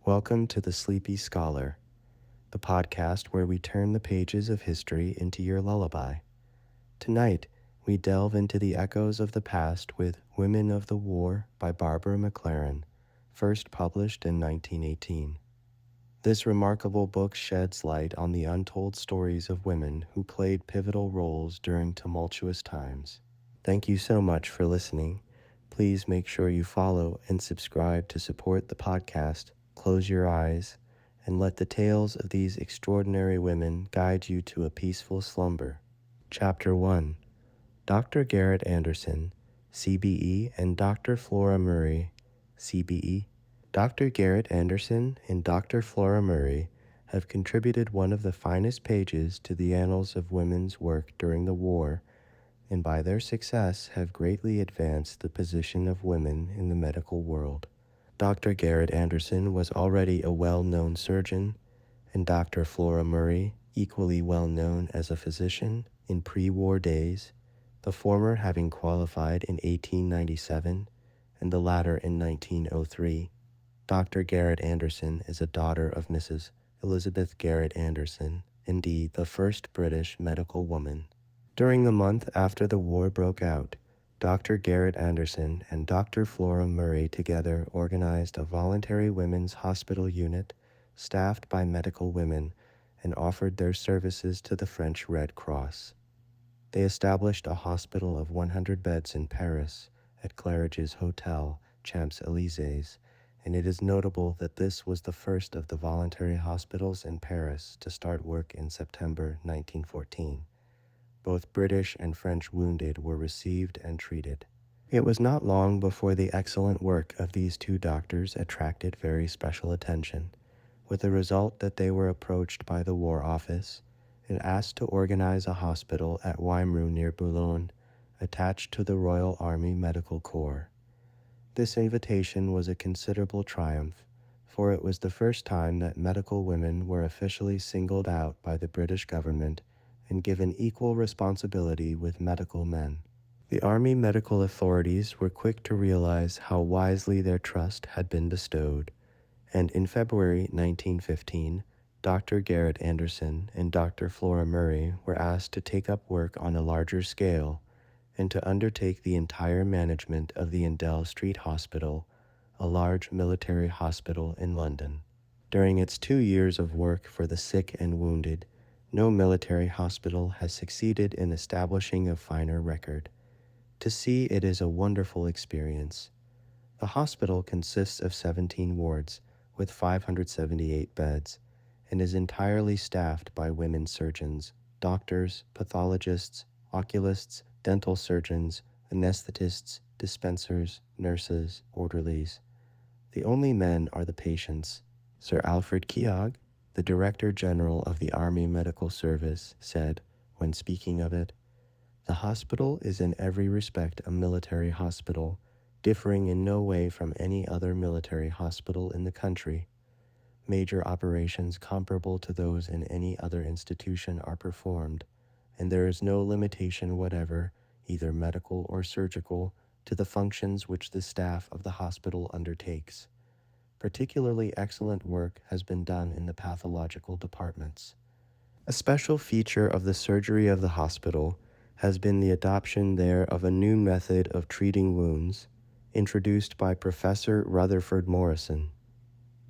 Welcome to The Sleepy Scholar, the podcast where we turn the pages of history into your lullaby. Tonight, we delve into the echoes of the past with Women of the War by Barbara McLaren, first published in 1918. This remarkable book sheds light on the untold stories of women who played pivotal roles during tumultuous times. Thank you so much for listening. Please make sure you follow and subscribe to support the podcast. Close your eyes and let the tales of these extraordinary women guide you to a peaceful slumber. Chapter 1. Dr. Garrett Anderson, CBE, and Dr. Flora Murray, CBE. Dr. Garrett Anderson and Dr. Flora Murray have contributed one of the finest pages to the annals of women's work during the war, and by their success have greatly advanced the position of women in the medical world. Dr. Garrett Anderson was already a well-known surgeon, and Dr. Flora Murray, equally well-known as a physician in pre-war days, the former having qualified in 1897 and the latter in 1903. Dr. Garrett Anderson is a daughter of Mrs. Elizabeth Garrett Anderson, indeed the first British medical woman. During the month after the war broke out, Dr. Garrett Anderson and Dr. Flora Murray together organized a voluntary women's hospital unit staffed by medical women and offered their services to the French Red Cross. They established a hospital of 100 beds in Paris at Claridge's Hotel, Champs-Élysées, and it is notable that this was the first of the voluntary hospitals in Paris to start work in September 1914. Both British and French wounded were received and treated. It was not long before the excellent work of these two doctors attracted very special attention, with the result that they were approached by the War Office and asked to organize a hospital at Weimru near Boulogne, attached to the Royal Army Medical Corps. This invitation was a considerable triumph, for it was the first time that medical women were officially singled out by the British government and given equal responsibility with medical men. The Army medical authorities were quick to realize how wisely their trust had been bestowed, and in February 1915, Dr. Garrett Anderson and Dr. Flora Murray were asked to take up work on a larger scale and to undertake the entire management of the Endell Street Hospital, a large military hospital in London. During its 2 years of work for the sick and wounded, no military hospital has succeeded in establishing a finer record. To see it is a wonderful experience. The hospital consists of 17 wards with 578 beds and is entirely staffed by women surgeons, doctors, pathologists, oculists, dental surgeons, anesthetists, dispensers, nurses, orderlies. The only men are the patients. Sir Alfred Keogh, the Director General of the Army Medical Service, said, when speaking of it, "The hospital is in every respect a military hospital, differing in no way from any other military hospital in the country. Major operations comparable to those in any other institution are performed, and there is no limitation whatever, either medical or surgical, to the functions which the staff of the hospital undertakes. Particularly excellent work has been done in the pathological departments. A special feature of the surgery of the hospital has been the adoption there of a new method of treating wounds, introduced by Professor Rutherford Morrison.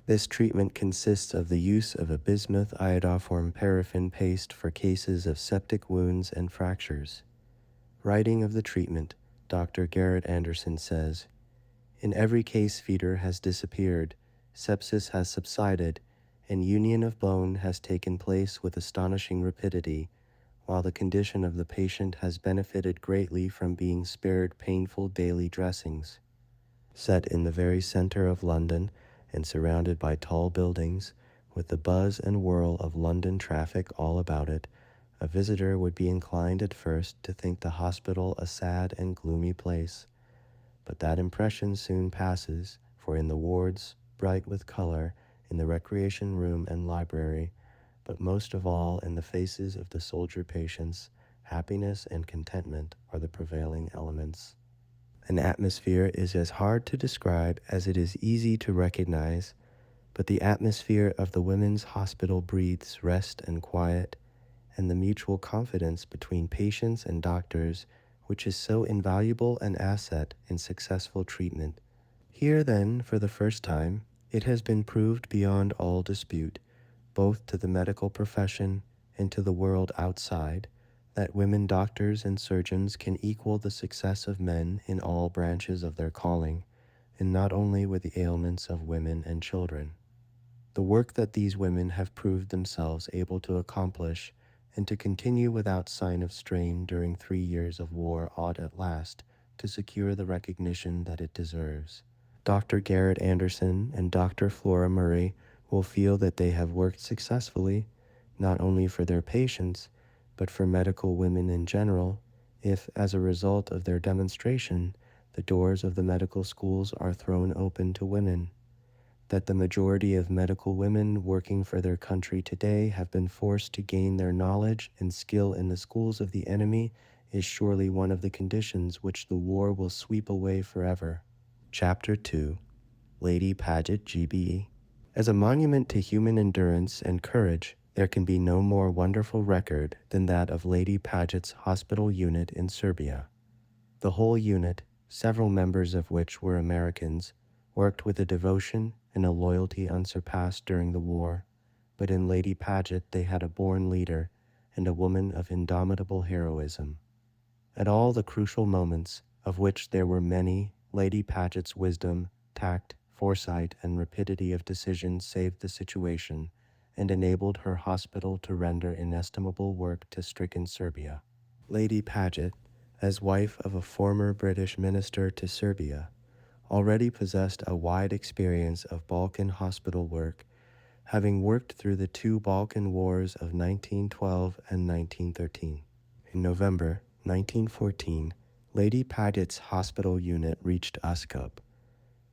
This treatment consists of the use of a bismuth iodoform paraffin paste for cases of septic wounds and fractures. Writing of the treatment, Dr. Garrett Anderson says, "In every case fever has disappeared, sepsis has subsided, and union of bone has taken place with astonishing rapidity, while the condition of the patient has benefited greatly from being spared painful daily dressings." Set in the very center of London and surrounded by tall buildings, with the buzz and whirl of London traffic all about it, a visitor would be inclined at first to think the hospital a sad and gloomy place. But that impression soon passes, for in the wards, bright with color, in the recreation room and library, but most of all in the faces of the soldier patients, happiness and contentment are the prevailing elements. An atmosphere is as hard to describe as it is easy to recognize. But the atmosphere of the women's hospital breathes rest and quiet, and the mutual confidence between patients and doctors, which is so invaluable an asset in successful treatment. Here, then, for the first time, it has been proved beyond all dispute, both to the medical profession and to the world outside, that women doctors and surgeons can equal the success of men in all branches of their calling, and not only with the ailments of women and children. The work that these women have proved themselves able to accomplish and to continue without sign of strain during 3 years of war ought at last to secure the recognition that it deserves. Dr. Garrett Anderson and Dr. Flora Murray will feel that they have worked successfully, not only for their patients, but for medical women in general, if, as a result of their demonstration, the doors of the medical schools are thrown open to women. That the majority of medical women working for their country today have been forced to gain their knowledge and skill in the schools of the enemy is surely one of the conditions which the war will sweep away forever. Chapter 2. Lady Paget, GBE. As a monument to human endurance and courage, there can be no more wonderful record than that of Lady Paget's hospital unit in Serbia. The whole unit, several members of which were Americans, worked with a devotion and a loyalty unsurpassed during the war, but in Lady Paget they had a born leader and a woman of indomitable heroism. At all the crucial moments, of which there were many, Lady Paget's wisdom, tact, foresight, and rapidity of decision saved the situation and enabled her hospital to render inestimable work to stricken Serbia. Lady Paget, as wife of a former British minister to Serbia, already possessed a wide experience of Balkan hospital work, having worked through the two Balkan Wars of 1912 and 1913. In November 1914, Lady Paget's hospital unit reached Uskub.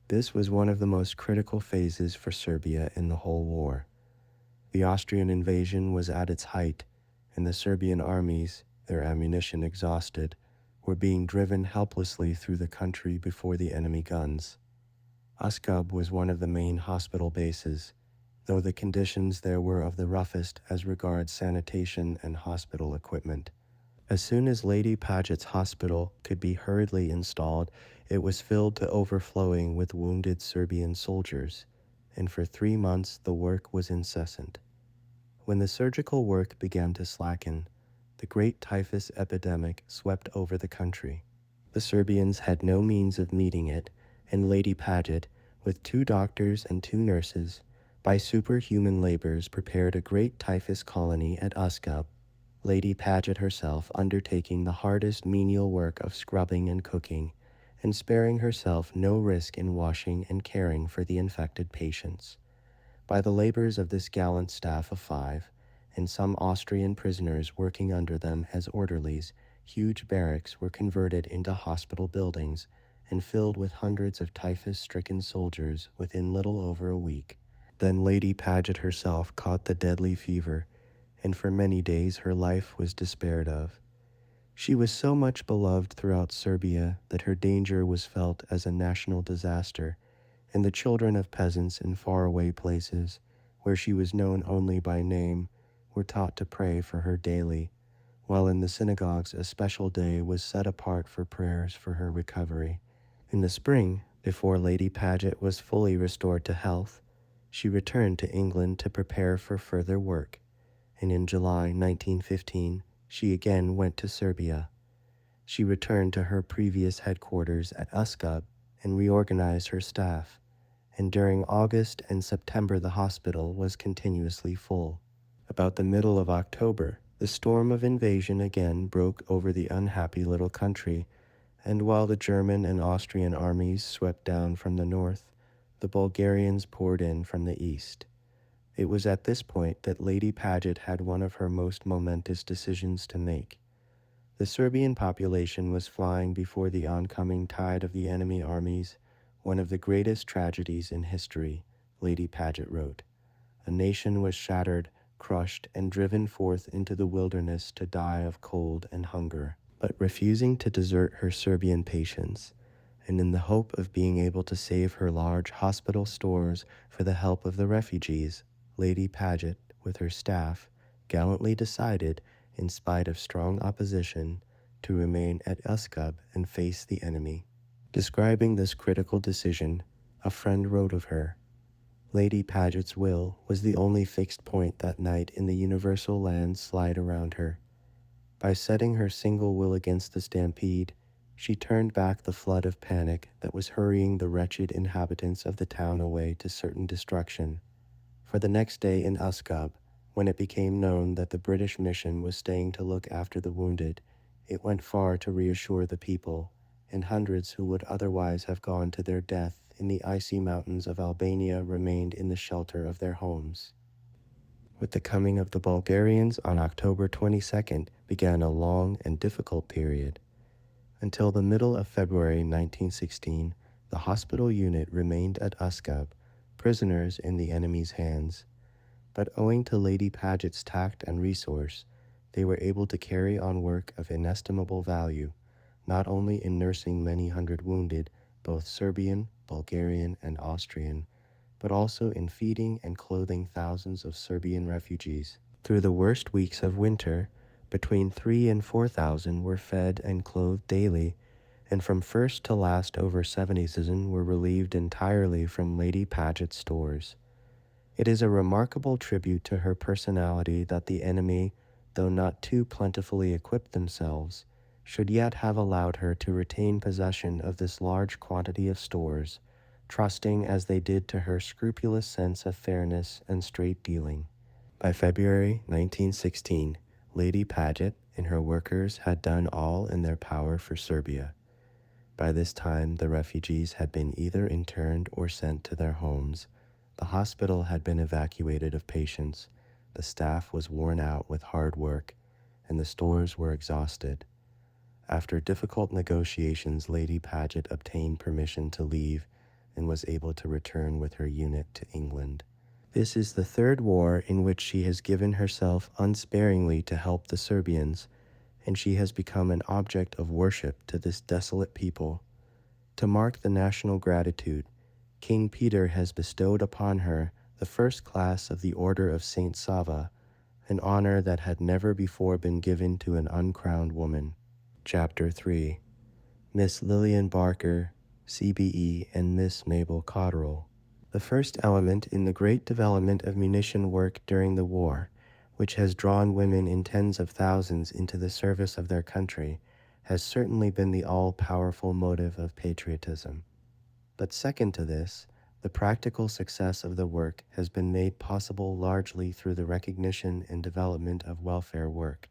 This was one of the most critical phases for Serbia in the whole war. The Austrian invasion was at its height, and the Serbian armies, their ammunition exhausted, were being driven helplessly through the country before the enemy guns. Uskub was one of the main hospital bases, though the conditions there were of the roughest as regards sanitation and hospital equipment. As soon as Lady Paget's hospital could be hurriedly installed, it was filled to overflowing with wounded Serbian soldiers, and for 3 months the work was incessant. When the surgical work began to slacken, the great typhus epidemic swept over the country. The Serbians had no means of meeting it, and Lady Paget, with 2 doctors and 2 nurses, by superhuman labors prepared a great typhus colony at Uskub, Lady Paget herself undertaking the hardest menial work of scrubbing and cooking, and sparing herself no risk in washing and caring for the infected patients. By the labors of this gallant staff of 5, and some Austrian prisoners working under them as orderlies, huge barracks were converted into hospital buildings and filled with hundreds of typhus-stricken soldiers within little over a week. Then Lady Paget herself caught the deadly fever, and for many days her life was despaired of. She was so much beloved throughout Serbia that her danger was felt as a national disaster, and the children of peasants in faraway places, where she was known only by name, were taught to pray for her daily, while in the synagogues a special day was set apart for prayers for her recovery. In the spring, before Lady Paget was fully restored to health, she returned to England to prepare for further work, and in July 1915 she again went to Serbia. She returned to her previous headquarters at Uskub and reorganized her staff, and during August and September the hospital was continuously full. About the middle of October, the storm of invasion again broke over the unhappy little country, and while the German and Austrian armies swept down from the north, the Bulgarians poured in from the east. It was at this point that Lady Paget had one of her most momentous decisions to make. The Serbian population was flying before the oncoming tide of the enemy armies, one of the greatest tragedies in history, Lady Paget wrote. A nation was shattered, crushed, and driven forth into the wilderness to die of cold and hunger. But refusing to desert her Serbian patients, and in the hope of being able to save her large hospital stores for the help of the refugees, Lady Paget, with her staff, gallantly decided, in spite of strong opposition, to remain at Uskub and face the enemy. Describing this critical decision, a friend wrote of her, "Lady Paget's will was the only fixed point that night in the universal landslide around her. By setting her single will against the stampede, she turned back the flood of panic that was hurrying the wretched inhabitants of the town away to certain destruction. For the next day in Uskab, when it became known that the British mission was staying to look after the wounded, it went far to reassure the people, and hundreds who would otherwise have gone to their death in the icy mountains of Albania remained in the shelter of their homes." With the coming of the Bulgarians on October 22nd began a long and difficult period. Until the middle of February 1916, the hospital unit remained at Uskab, prisoners in the enemy's hands. But owing to Lady Paget's tact and resource, they were able to carry on work of inestimable value, not only in nursing many hundred wounded, both Serbian, Bulgarian, and Austrian, but also in feeding and clothing thousands of Serbian refugees. Through the worst weeks of winter, between 3,000 and 4,000 were fed and clothed daily, and from first to last over 70,000 were relieved entirely from Lady Paget's stores. It is a remarkable tribute to her personality that the enemy, though not too plentifully equipped themselves, should yet have allowed her to retain possession of this large quantity of stores, trusting as they did to her scrupulous sense of fairness and straight dealing. By February 1916, Lady Paget and her workers had done all in their power for Serbia. By this time, the refugees had been either interned or sent to their homes. The hospital had been evacuated of patients, the staff was worn out with hard work, and the stores were exhausted. After difficult negotiations, Lady Paget obtained permission to leave and was able to return with her unit to England. This is the third war in which she has given herself unsparingly to help the Serbians, and she has become an object of worship to this desolate people. To mark the national gratitude, King Peter has bestowed upon her the first class of the Order of Saint Sava, an honor that had never before been given to an uncrowned woman. Chapter 3. Miss Lillian Barker, CBE, and Miss Mabel Cotterill. The first element in the great development of munition work during the war, which has drawn women in tens of thousands into the service of their country, has certainly been the all-powerful motive of patriotism. But second to this, the practical success of the work has been made possible largely through the recognition and development of welfare work.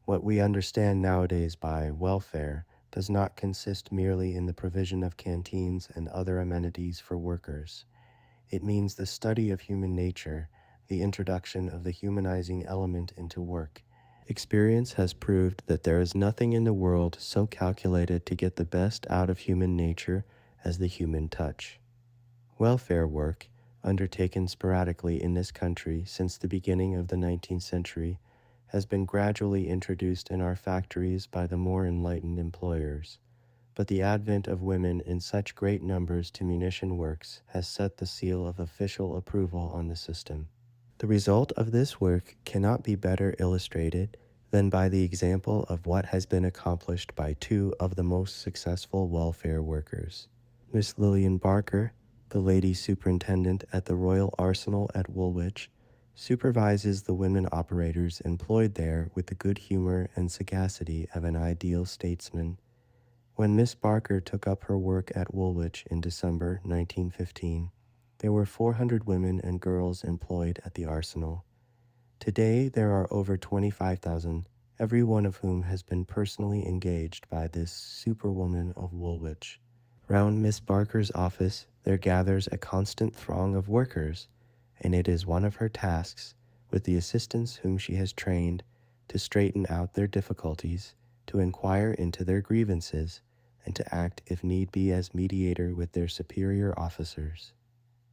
What we understand nowadays by welfare does not consist merely in the provision of canteens and other amenities for workers. It means the study of human nature, the introduction of the humanizing element into work. Experience has proved that there is nothing in the world so calculated to get the best out of human nature as the human touch. Welfare work, undertaken sporadically in this country since the beginning of the 19th century, has been gradually introduced in our factories by the more enlightened employers. But the advent of women in such great numbers to munition works has set the seal of official approval on the system. The result of this work cannot be better illustrated than by the example of what has been accomplished by two of the most successful welfare workers. Miss Lillian Barker, the lady superintendent at the Royal Arsenal at Woolwich, supervises the women operators employed there with the good humor and sagacity of an ideal statesman. When Miss Barker took up her work at Woolwich in December 1915, there were 400 women and girls employed at the arsenal. Today, there are over 25,000, every one of whom has been personally engaged by this superwoman of Woolwich. Round Miss Barker's office, there gathers a constant throng of workers, and it is one of her tasks, with the assistants whom she has trained, to straighten out their difficulties, to inquire into their grievances, and to act if need be as mediator with their superior officers.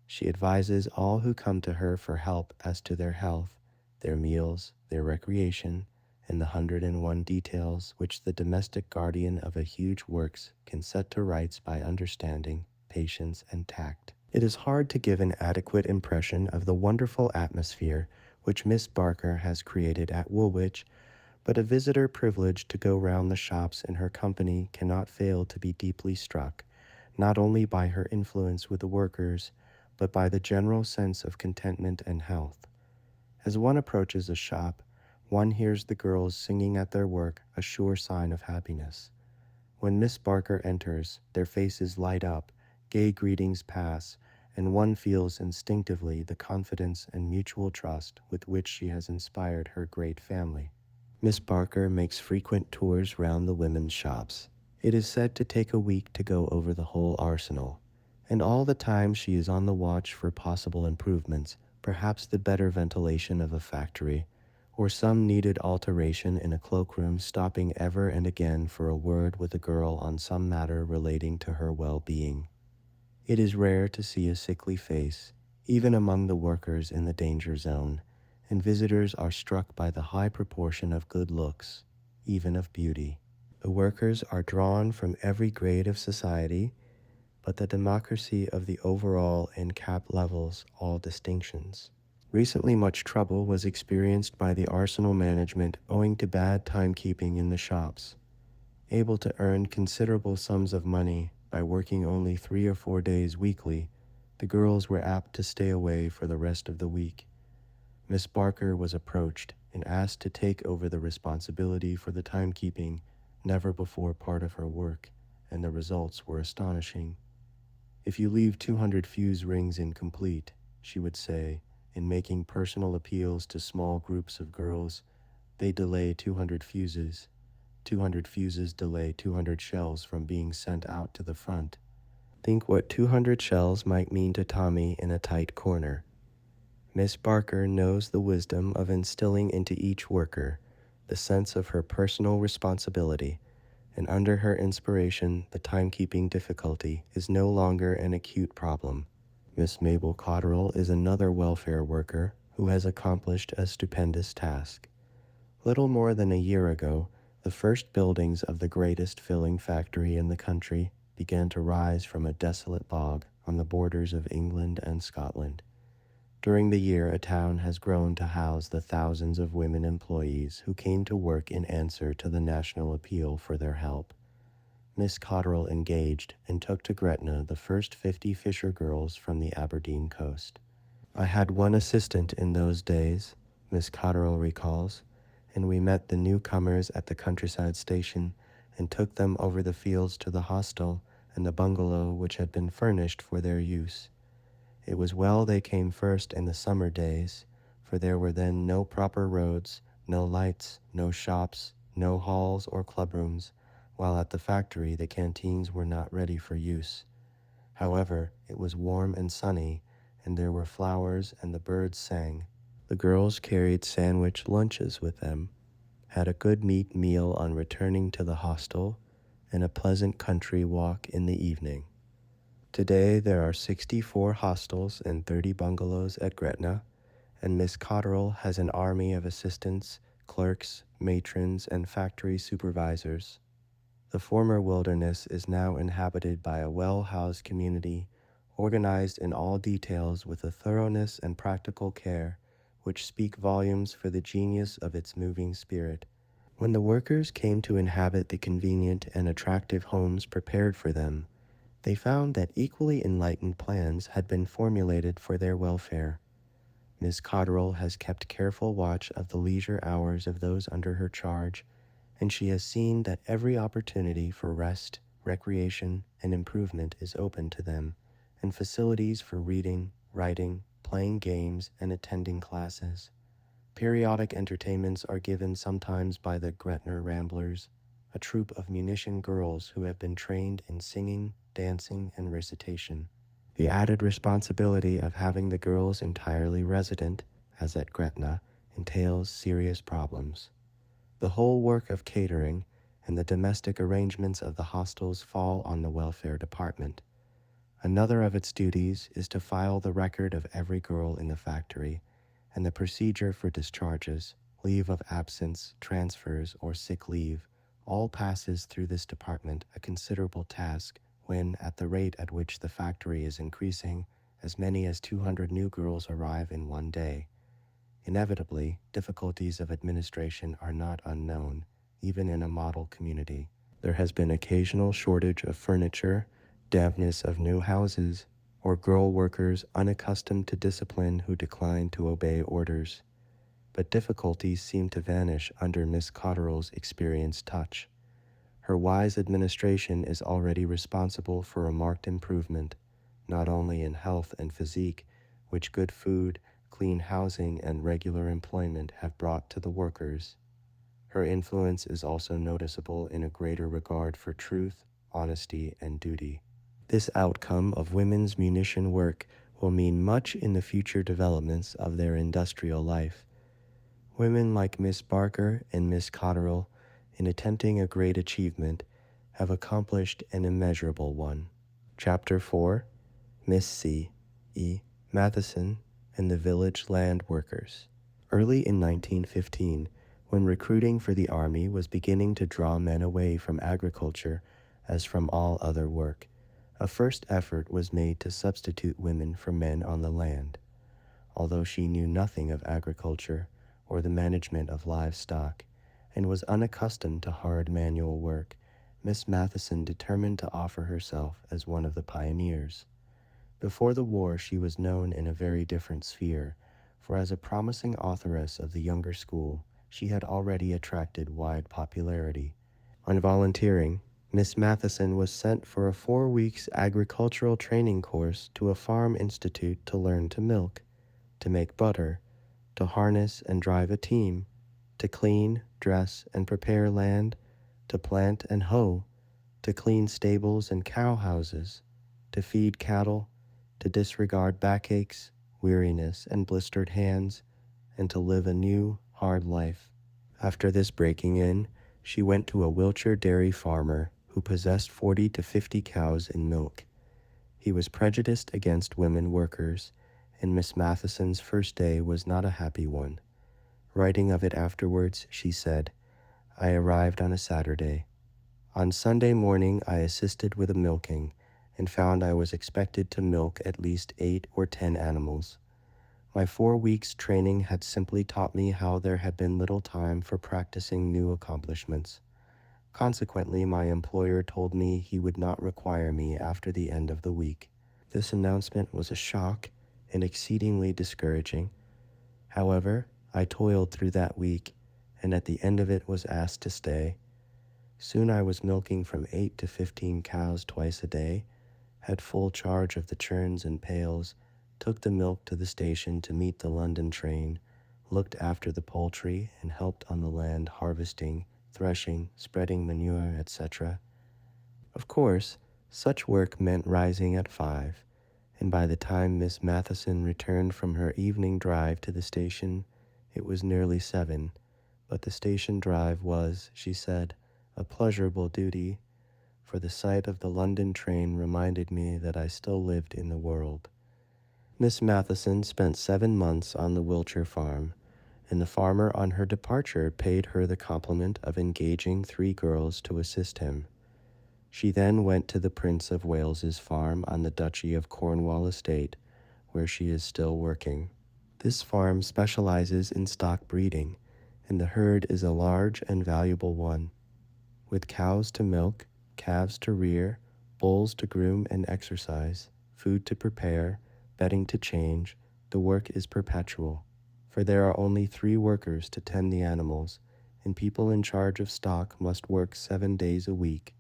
She advises all who come to her for help as to their health, their meals, their recreation, and the 101 details which the domestic guardian of a huge works can set to rights by understanding, patience, and tact. It is hard to give an adequate impression of the wonderful atmosphere which Miss Barker has created at Woolwich, but a visitor privileged to go round the shops in her company cannot fail to be deeply struck, not only by her influence with the workers, but by the general sense of contentment and health. As one approaches a shop, one hears the girls singing at their work, a sure sign of happiness. When Miss Barker enters, their faces light up, gay greetings pass, and one feels instinctively the confidence and mutual trust with which she has inspired her great family. Miss Barker makes frequent tours round the women's shops. It is said to take a week to go over the whole arsenal, and all the time she is on the watch for possible improvements, perhaps the better ventilation of a factory, or some needed alteration in a cloakroom, stopping ever and again for a word with a girl on some matter relating to her well-being. It is rare to see a sickly face, even among the workers in the danger zone, and visitors are struck by the high proportion of good looks, even of beauty. The workers are drawn from every grade of society, but the democracy of the overall and cap levels all distinctions. Recently, much trouble was experienced by the arsenal management owing to bad timekeeping in the shops. Able to earn considerable sums of money by working only 3 or 4 days weekly, the girls were apt to stay away for the rest of the week. Miss Barker was approached and asked to take over the responsibility for the timekeeping, never before part of her work, and the results were astonishing. "If you leave 200 fuse rings incomplete," she would say, in making personal appeals to small groups of girls, "they delay 200 fuses. 200 fuses delay 200 shells from being sent out to the front. Think what 200 shells might mean to Tommy in a tight corner." Miss Barker knows the wisdom of instilling into each worker the sense of her personal responsibility, and under her inspiration, the timekeeping difficulty is no longer an acute problem. Miss Mabel Cotterill is another welfare worker who has accomplished a stupendous task. Little more than a year ago, the first buildings of the greatest filling factory in the country began to rise from a desolate bog on the borders of England and Scotland. During the year, a town has grown to house the thousands of women employees who came to work in answer to the national appeal for their help. Miss Cotterill engaged and took to Gretna the first 50 fisher girls from the Aberdeen coast. "I had one assistant in those days," Miss Cotterill recalls, "and we met the newcomers at the countryside station and took them over the fields to the hostel and the bungalow which had been furnished for their use. It was well they came first in the summer days, for there were then no proper roads, no lights, no shops, no halls or clubrooms, while at the factory the canteens were not ready for use. However, it was warm and sunny, and there were flowers and the birds sang. The girls carried sandwich lunches with them, had a good meat meal on returning to the hostel, and a pleasant country walk in the evening. Today there are 64 hostels and 30 bungalows at Gretna, and Miss Cotterill has an army of assistants, clerks, matrons, and factory supervisors. The former wilderness is now inhabited by a well-housed community, organized in all details with a thoroughness and practical care which speak volumes for the genius of its moving spirit. When the workers came to inhabit the convenient and attractive homes prepared for them, they found that equally enlightened plans had been formulated for their welfare. Miss Cotterill has kept careful watch of the leisure hours of those under her charge, and she has seen that every opportunity for rest, recreation, and improvement is open to them, and facilities for reading, writing, playing games, and attending classes. Periodic entertainments are given sometimes by the Gretna Ramblers, a troupe of munition girls who have been trained in singing, dancing, and recitation. The added responsibility of having the girls entirely resident, as at Gretna, entails serious problems. The whole work of catering and the domestic arrangements of the hostels fall on the welfare department. Another of its duties is to file the record of every girl in the factory and the procedure for discharges, leave of absence, transfers, or sick leave, all passes through this department, a considerable task when, at the rate at which the factory is increasing, as many as 200 new girls arrive in one day. Inevitably, difficulties of administration are not unknown, even in a model community. There has been occasional shortage of furniture, dampness of new houses, or girl workers unaccustomed to discipline who decline to obey orders. But difficulties seem to vanish under Miss Cotterell's experienced touch. Her wise administration is already responsible for a marked improvement, not only in health and physique, which good food, clean housing, and regular employment have brought to the workers. Her influence is also noticeable in a greater regard for truth, honesty, and duty. This outcome of women's munition work will mean much in the future developments of their industrial life. Women like Miss Barker and Miss Cotterell, in attempting a great achievement, have accomplished an immeasurable one. Chapter 4, Miss C. E. Matheson and the Village Land Workers. Early in 1915, when recruiting for the Army was beginning to draw men away from agriculture as from all other work, a first effort was made to substitute women for men on the land. Although she knew nothing of agriculture or the management of livestock, and was unaccustomed to hard manual work, Miss Matheson determined to offer herself as one of the pioneers. Before the war, she was known in a very different sphere, for as a promising authoress of the younger school, she had already attracted wide popularity. On volunteering, Miss Matheson was sent for a 4 weeks agricultural training course to a farm institute to learn to milk, to make butter, to harness and drive a team, to clean, dress, and prepare land, to plant and hoe, to clean stables and cow houses, to feed cattle, to disregard backaches, weariness, and blistered hands, and to live a new, hard life. After this breaking in, she went to a Wiltshire dairy farmer who possessed 40 to 50 cows in milk. He was prejudiced against women workers, and Miss Matheson's first day was not a happy one. Writing of it afterwards, she said, "I arrived on a Saturday. On Sunday morning I assisted with a milking, and found I was expected to milk at least 8 or 10 animals. My 4 weeks' training had simply taught me how there had been little time for practicing new accomplishments. Consequently, my employer told me he would not require me after the end of the week. This announcement was a shock and exceedingly discouraging. However, I toiled through that week, and at the end of it was asked to stay. Soon I was milking from 8 to 15 cows twice a day, had full charge of the churns and pails, took the milk to the station to meet the London train, looked after the poultry, and helped on the land harvesting, threshing, spreading manure, etc. Of course, such work meant rising at 5, and by the time Miss Matheson returned from her evening drive to the station, it was nearly 7, but the station drive was, she said, a pleasurable duty, for the sight of the London train reminded me that I still lived in the world. Miss Matheson spent 7 months on the Wiltshire farm, and the farmer on her departure paid her the compliment of engaging 3 girls to assist him. She then went to the Prince of Wales's farm on the Duchy of Cornwall estate, where she is still working. This farm specializes in stock breeding, and the herd is a large and valuable one. With cows to milk, calves to rear, bulls to groom and exercise, food to prepare, bedding to change, the work is perpetual, for there are only 3 workers to tend the animals, and people in charge of stock must work 7 days a week.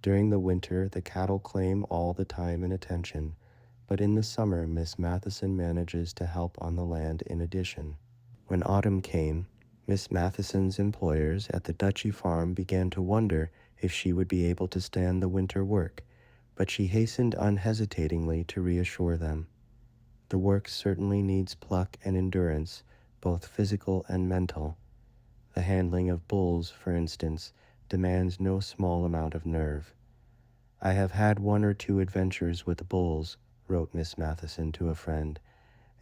During the winter, the cattle claim all the time and attention, but in the summer, Miss Matheson manages to help on the land in addition. When autumn came, Miss Matheson's employers at the Duchy farm began to wonder if she would be able to stand the winter work, but she hastened unhesitatingly to reassure them. The work certainly needs pluck and endurance, both physical and mental. The handling of bulls, for instance, demands no small amount of nerve. "I have had 1 or 2 adventures with the bulls," wrote Miss Matheson to a friend,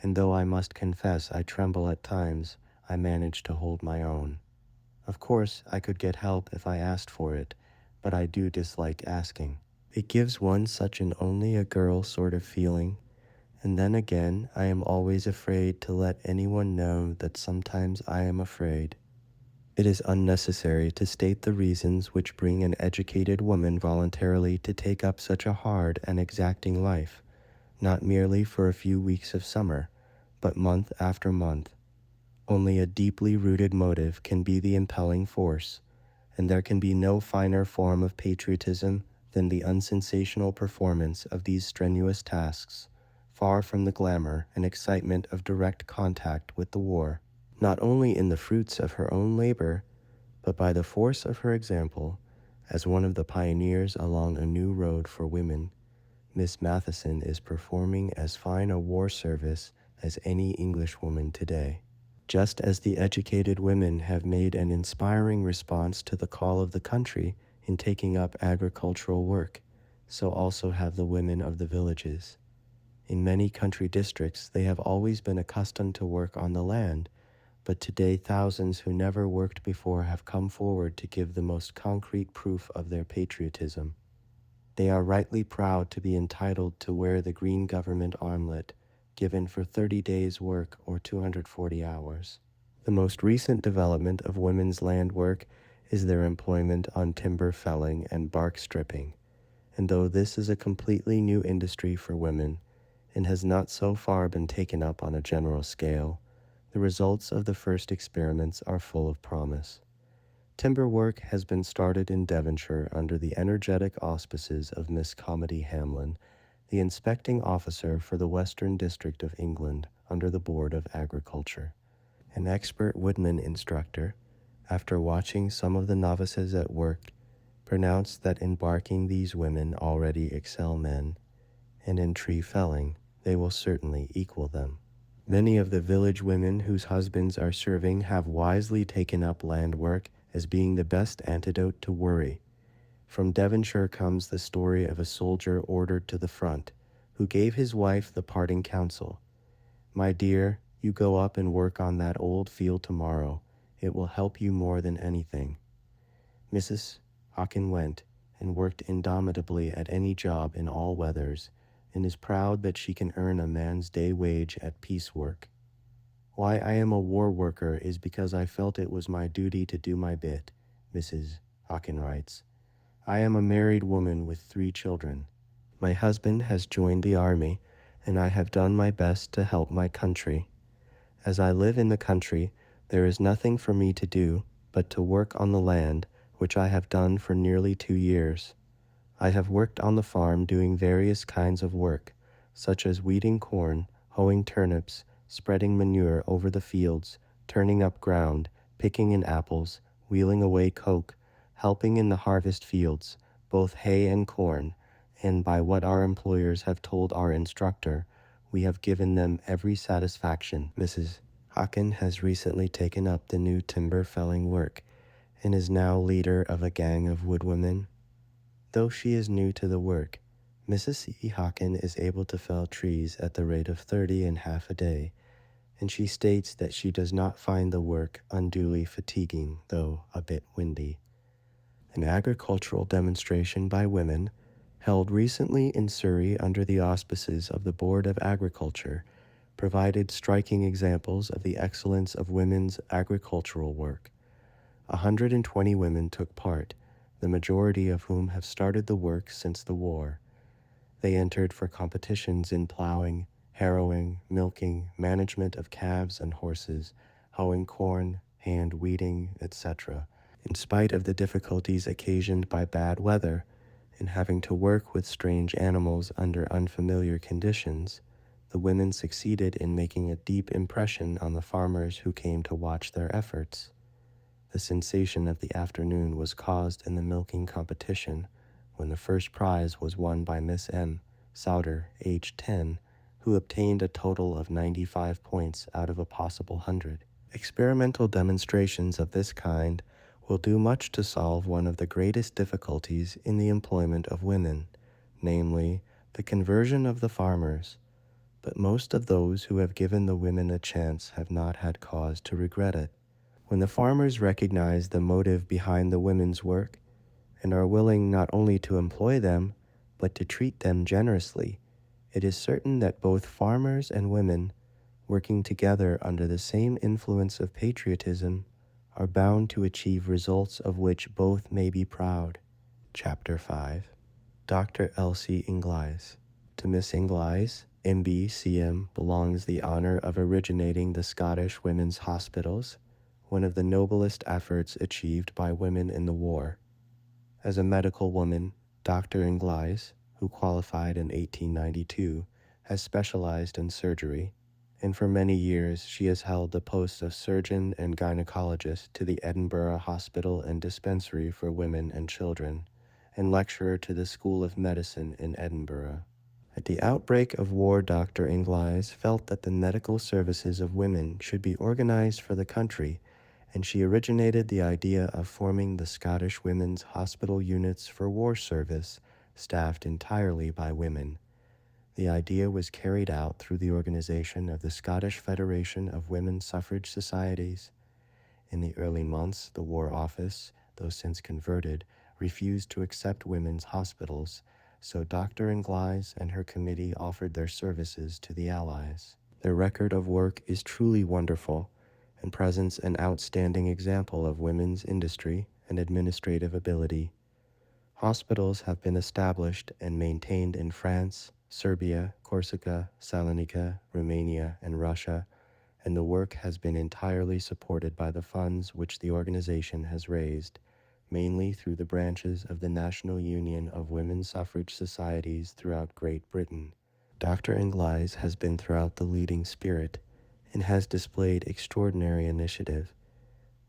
"and though I must confess I tremble at times, I managed to hold my own. Of course, I could get help if I asked for it, but I do dislike asking. It gives one such an only a girl sort of feeling, and then again, I am always afraid to let anyone know that sometimes I am afraid. It is unnecessary to state the reasons which bring an educated woman voluntarily to take up such a hard and exacting life, not merely for a few weeks of summer, but month after month. Only a deeply rooted motive can be the impelling force, and there can be no finer form of patriotism than the unsensational performance of these strenuous tasks, far from the glamour and excitement of direct contact with the war. Not only in the fruits of her own labor, but by the force of her example, as one of the pioneers along a new road for women, Miss Matheson is performing as fine a war service as any Englishwoman today. Just as the educated women have made an inspiring response to the call of the country in taking up agricultural work, so also have the women of the villages. In many country districts, they have always been accustomed to work on the land, but today thousands who never worked before have come forward to give the most concrete proof of their patriotism. They are rightly proud to be entitled to wear the green government armlet, given for 30 days' work or 240 hours. The most recent development of women's land work is their employment on timber felling and bark stripping, and though this is a completely new industry for women and has not so far been taken up on a general scale, the results of the first experiments are full of promise. Timber work has been started in Devonshire under the energetic auspices of Miss Comedy Hamlin, the inspecting officer for the Western District of England under the Board of Agriculture. An expert woodman instructor, after watching some of the novices at work, pronounced that in barking these women already excel men, and in tree felling they will certainly equal them. Many of the village women whose husbands are serving have wisely taken up land work as being the best antidote to worry. From Devonshire comes the story of a soldier ordered to the front, who gave his wife the parting counsel: "My dear, you go up and work on that old field tomorrow. It will help you more than anything." Mrs. Hockin went and worked indomitably at any job in all weathers, and is proud that she can earn a man's day wage at piecework. "Why I am a war worker is because I felt it was my duty to do my bit," Mrs. Hockin writes. "I am a married woman with 3 children. My husband has joined the army, and I have done my best to help my country. As I live in the country, there is nothing for me to do but to work on the land, which I have done for nearly 2 years. I have worked on the farm doing various kinds of work, such as weeding corn, hoeing turnips, spreading manure over the fields, turning up ground, picking in apples, wheeling away coke, helping in the harvest fields, both hay and corn, and by what our employers have told our instructor, we have given them every satisfaction." Mrs. Hockin has recently taken up the new timber felling work and is now leader of a gang of woodwomen. Though she is new to the work, Mrs. E. Hockin is able to fell trees at the rate of 30 and half a day, and she states that she does not find the work unduly fatiguing, though a bit windy. An agricultural demonstration by women, held recently in Surrey under the auspices of the Board of Agriculture, provided striking examples of the excellence of women's agricultural work. 120 women took part, the majority of whom have started the work since the war. They entered for competitions in plowing, harrowing, milking, management of calves and horses, hoeing corn, hand weeding, etc. In spite of the difficulties occasioned by bad weather and having to work with strange animals under unfamiliar conditions, the women succeeded in making a deep impression on the farmers who came to watch their efforts. The sensation of the afternoon was caused in the milking competition when the first prize was won by Miss M. Souter, aged 10, who obtained a total of 95 points out of a possible 100. Experimental demonstrations of this kind will do much to solve one of the greatest difficulties in the employment of women, namely, the conversion of the farmers. but most of those who have given the women a chance have not had cause to regret it. When the farmers recognize the motive behind the women's work and are willing not only to employ them, but to treat them generously, it is certain that both farmers and women, working together under the same influence of patriotism, are bound to achieve results of which both may be proud. Chapter 5. Dr. Elsie Inglis. To Miss Inglis, MB.C.M. belongs the honor of originating the Scottish Women's Hospitals, one of the noblest efforts achieved by women in the war. As a medical woman, Dr. Inglis, who qualified in 1892, has specialized in surgery, and for many years she has held the posts of surgeon and gynecologist to the Edinburgh Hospital and Dispensary for Women and Children, and lecturer to the School of Medicine in Edinburgh. At the outbreak of war, Dr. Inglis felt that the medical services of women should be organized for the country, and she originated the idea of forming the Scottish Women's Hospital Units for War Service, staffed entirely by women. The idea was carried out through the organization of the Scottish Federation of Women's Suffrage Societies. In the early months, the War Office, though since converted, refused to accept women's hospitals, so Dr. Inglis and her committee offered their services to the Allies. Their record of work is truly wonderful and presents an outstanding example of women's industry and administrative ability. Hospitals have been established and maintained in France, Serbia, Corsica, Salonika, Romania, and Russia, and the work has been entirely supported by the funds which the organization has raised, mainly through the branches of the National Union of Women's Suffrage Societies throughout Great Britain. Dr. Inglis has been throughout the leading spirit and has displayed extraordinary initiative.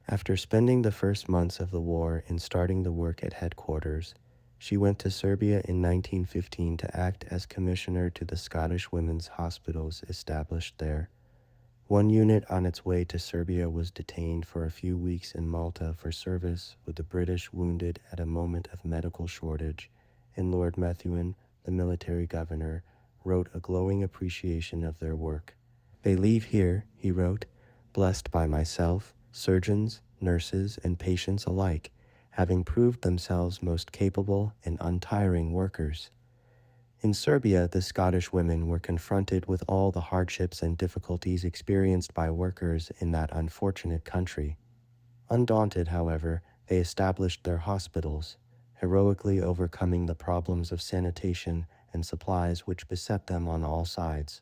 After spending the first months of the war in starting the work at headquarters, she went to Serbia in 1915 to act as commissioner to the Scottish Women's Hospitals established there. One unit on its way to Serbia was detained for a few weeks in Malta for service with the British wounded at a moment of medical shortage, and Lord Methuen, the military governor, wrote a glowing appreciation of their work. "They leave here," he wrote, "blessed by myself, surgeons, nurses, and patients alike, having proved themselves most capable and untiring workers." In Serbia, the Scottish women were confronted with all the hardships and difficulties experienced by workers in that unfortunate country. Undaunted, however, they established their hospitals, heroically overcoming the problems of sanitation and supplies which beset them on all sides.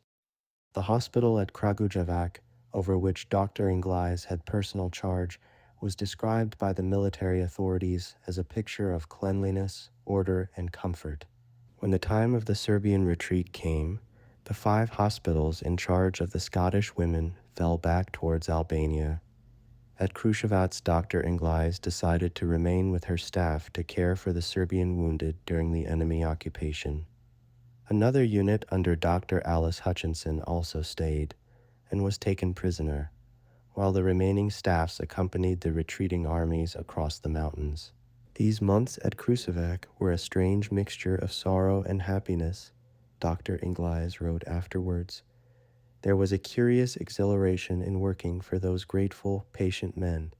The hospital at Kragujevac, over which Dr. Inglis had personal charge, was described by the military authorities as a picture of cleanliness, order, and comfort. When the time of the Serbian retreat came, the 5 hospitals in charge of the Scottish women fell back towards Albania. At Kruševac, Dr. Inglis decided to remain with her staff to care for the Serbian wounded during the enemy occupation. Another unit under Dr. Alice Hutchinson also stayed and was taken prisoner, while the remaining staffs accompanied the retreating armies across the mountains. These months at Kruševac were a strange mixture of sorrow and happiness, Dr. Inglis wrote afterwards. There was a curious exhilaration in working for those grateful, patient men,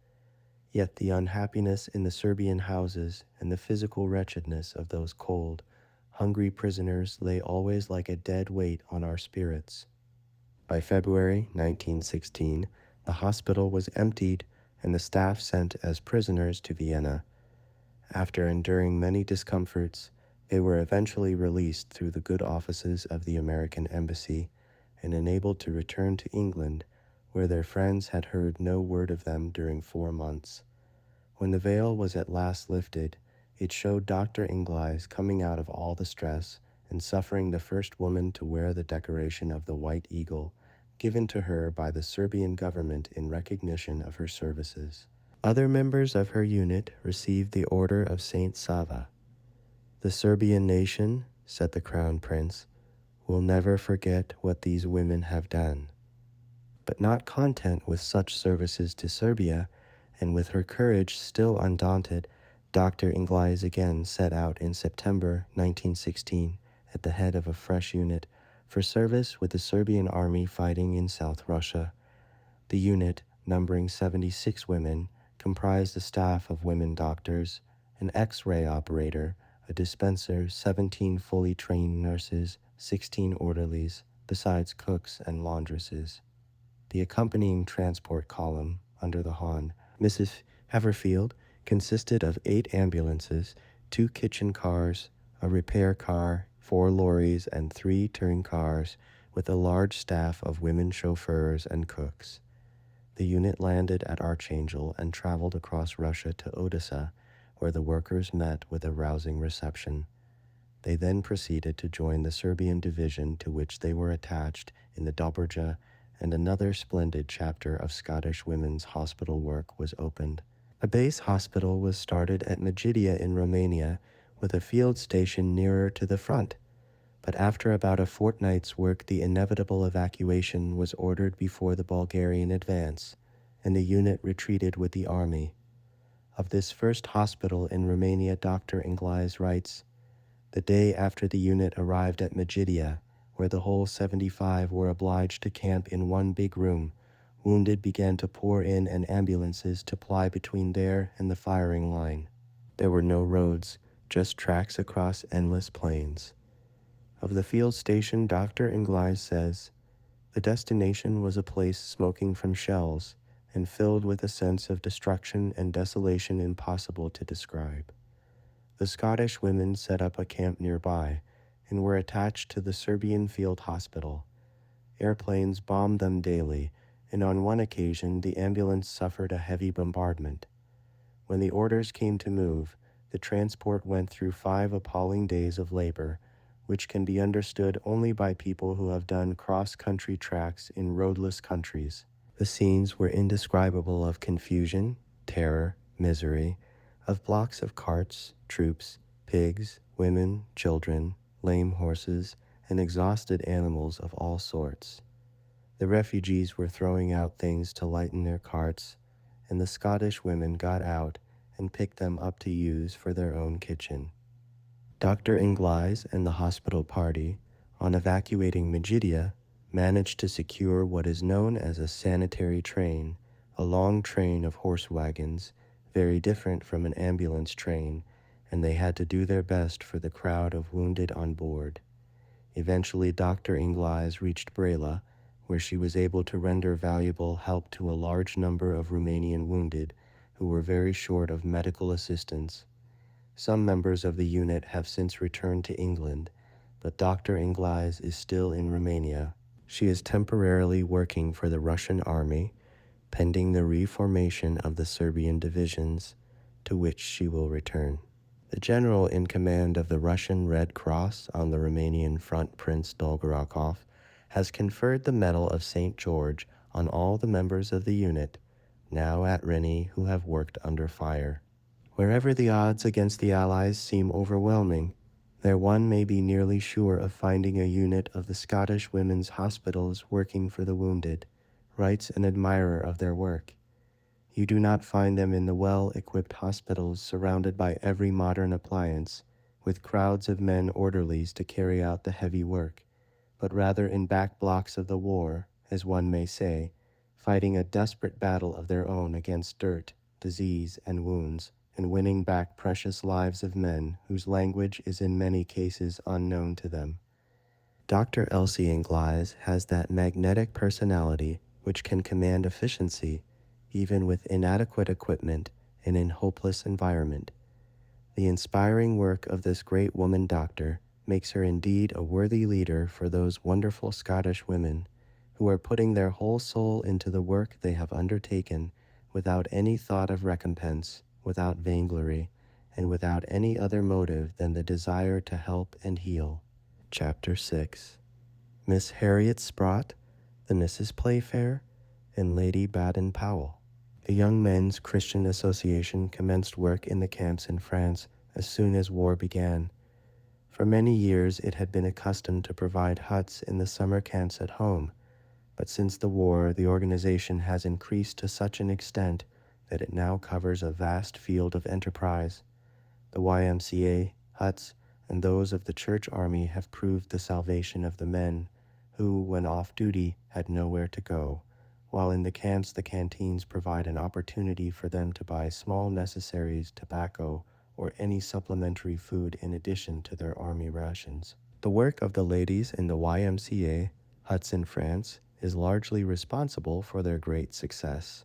yet the unhappiness in the Serbian houses and the physical wretchedness of those cold, hungry prisoners lay always like a dead weight on our spirits. By February 1916, the hospital was emptied and the staff sent as prisoners to Vienna. After enduring many discomforts, they were eventually released through the good offices of the American Embassy and enabled to return to England, where their friends had heard no word of them during 4 months. When the veil was at last lifted, it showed Dr. Inglis coming out of all the stress and suffering the first woman to wear the decoration of the White Eagle, given to her by the Serbian government in recognition of her services. Other members of her unit received the Order of Saint Sava. "The Serbian nation," said the Crown Prince, "will never forget what these women have done." But not content with such services to Serbia, and with her courage still undaunted, Dr. Inglis again set out in September 1916 at the head of a fresh unit, for service with the Serbian army fighting in South Russia. The unit, numbering 76 women, comprised a staff of women doctors, an X-ray operator, a dispenser, 17 fully trained nurses, 16 orderlies, besides cooks and laundresses. The accompanying transport column, under the Hon. Mrs. Haverfield, consisted of 8 ambulances, 2 kitchen cars, a repair car, 4 lorries, and 3 touring cars, with a large staff of women chauffeurs and cooks. The unit landed at Archangel and traveled across Russia to Odessa, where the workers met with a rousing reception. They then proceeded to join the Serbian division to which they were attached in the Dobruja, and another splendid chapter of Scottish women's hospital work was opened. A base hospital was started at Medgidia in Romania, with a field station nearer to the front. But after about a fortnight's work, the inevitable evacuation was ordered before the Bulgarian advance, and the unit retreated with the army. Of this first hospital in Romania, Dr. Inglis writes, "The day after the unit arrived at Medgidia, where the whole 75 were obliged to camp in one big room, wounded began to pour in and ambulances to ply between there and the firing line. There were no roads, just tracks across endless plains." Of the field station, Dr. Inglis says, "The destination was a place smoking from shells and filled with a sense of destruction and desolation impossible to describe. The Scottish women set up a camp nearby and were attached to the Serbian field hospital. Airplanes bombed them daily, and on one occasion the ambulance suffered a heavy bombardment. When the orders came to move, the transport went through 5 appalling days of labor, which can be understood only by people who have done cross-country tracks in roadless countries. The scenes were indescribable of confusion, terror, misery, of blocks of carts, troops, pigs, women, children, lame horses, and exhausted animals of all sorts. The refugees were throwing out things to lighten their carts, and the Scottish women got out and picked them up to use for their own kitchen." Dr. Inglis and the hospital party, on evacuating Medgidia, managed to secure what is known as a sanitary train, a long train of horse wagons, very different from an ambulance train, and they had to do their best for the crowd of wounded on board. Eventually, Dr. Inglis reached Brela, where she was able to render valuable help to a large number of Romanian wounded who were very short of medical assistance. Some members of the unit have since returned to England, but Dr. Inglis is still in Romania. She is temporarily working for the Russian army, pending the reformation of the Serbian divisions, to which she will return. The general in command of the Russian Red Cross on the Romanian front, Prince Dolgorakov, has conferred the Medal of St. George on all the members of the unit, now at Reni, who have worked under fire. Wherever the odds against the Allies seem overwhelming, there one may be nearly sure of finding a unit of the Scottish women's hospitals working for the wounded, writes an admirer of their work. You do not find them in the well-equipped hospitals surrounded by every modern appliance, with crowds of men orderlies to carry out the heavy work, but rather in back blocks of the war, as one may say, fighting a desperate battle of their own against dirt, disease, and wounds, and winning back precious lives of men whose language is in many cases unknown to them. Dr. Elsie Inglis has that magnetic personality which can command efficiency even with inadequate equipment and in hopeless environment. The inspiring work of this great woman doctor makes her indeed a worthy leader for those wonderful Scottish women who are putting their whole soul into the work they have undertaken without any thought of recompense, without vainglory, and without any other motive than the desire to help and heal. Chapter 6. Miss Harriet Sprott, the Mrs. Playfair, and Lady Baden-Powell. The Young Men's Christian Association commenced work in the camps in France as soon as war began. For many years it had been accustomed to provide huts in the summer camps at home, but since the war the organization has increased to such an extent that it now covers a vast field of enterprise. The YMCA, huts, and those of the church army have proved the salvation of the men, who, when off duty, had nowhere to go, while in the camps the canteens provide an opportunity for them to buy small necessaries, tobacco, or any supplementary food in addition to their army rations. The work of the ladies in the YMCA huts in France is largely responsible for their great success.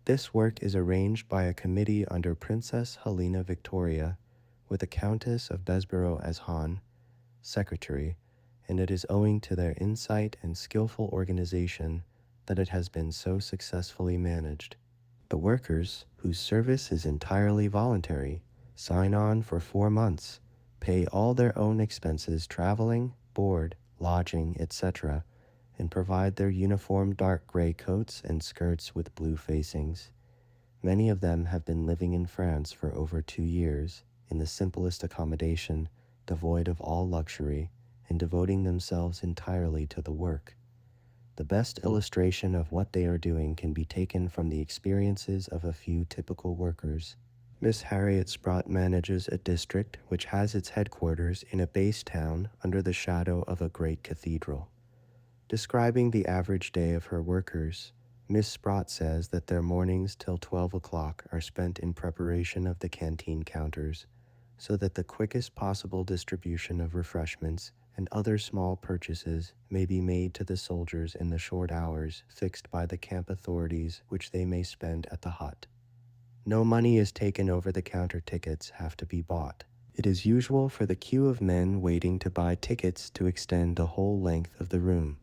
This work is arranged by a committee under Princess Helena Victoria, with the Countess of Bessborough as Han, secretary, and it is owing to their insight and skillful organization that it has been so successfully managed. The workers, whose service is entirely voluntary, sign on for 4 months, pay all their own expenses traveling, board, lodging, etc., and provide their uniform dark gray coats and skirts with blue facings. Many of them have been living in France for over 2 years, in the simplest accommodation, devoid of all luxury, and devoting themselves entirely to the work. The best illustration of what they are doing can be taken from the experiences of a few typical workers. Miss Harriet Sprott manages a district which has its headquarters in a base town under the shadow of a great cathedral. Describing the average day of her workers, Miss Sprott says that their mornings till 12 o'clock are spent in preparation of the canteen counters, so that the quickest possible distribution of refreshments and other small purchases may be made to the soldiers in the short hours fixed by the camp authorities which they may spend at the hut. No money is taken over the counter. Tickets have to be bought. It is usual for the queue of men waiting to buy tickets to extend the whole length of the room.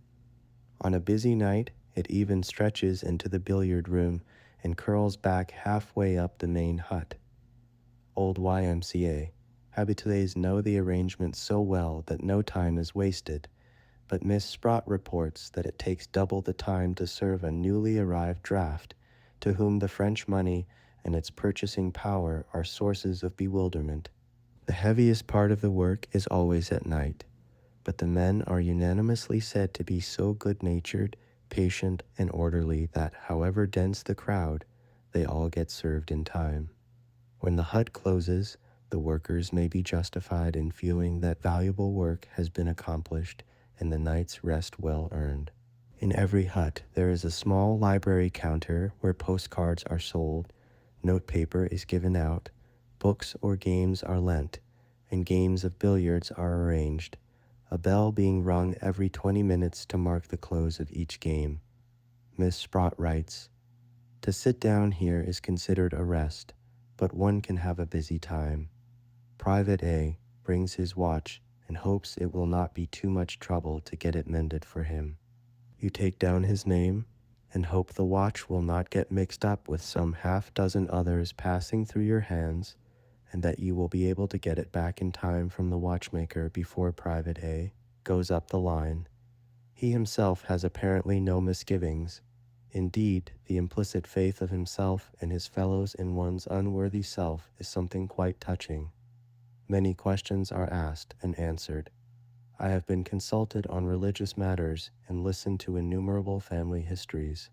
On a busy night, it even stretches into the billiard room and curls back halfway up the main hut. Old YMCA. Habitués know the arrangement so well that no time is wasted, but Miss Sprott reports that it takes double the time to serve a newly arrived draft, to whom the French money and its purchasing power are sources of bewilderment. The heaviest part of the work is always at night, but the men are unanimously said to be so good-natured, patient, and orderly that, however dense the crowd, they all get served in time. When the hut closes, the workers may be justified in feeling that valuable work has been accomplished and the night's rest well earned. In every hut, there is a small library counter where postcards are sold, notepaper is given out, books or games are lent, and games of billiards are arranged, a bell being rung every 20 minutes to mark the close of each game. Miss Sprott writes, "To sit down here is considered a rest, but one can have a busy time. Private A brings his watch and hopes it will not be too much trouble to get it mended for him. You take down his name and hope the watch will not get mixed up with some half-dozen others passing through your hands, and that you will be able to get it back in time from the watchmaker before Private A goes up the line. He himself has apparently no misgivings. Indeed, the implicit faith of himself and his fellows in one's unworthy self is something quite touching. Many questions are asked and answered. I have been consulted on religious matters and listened to innumerable family histories."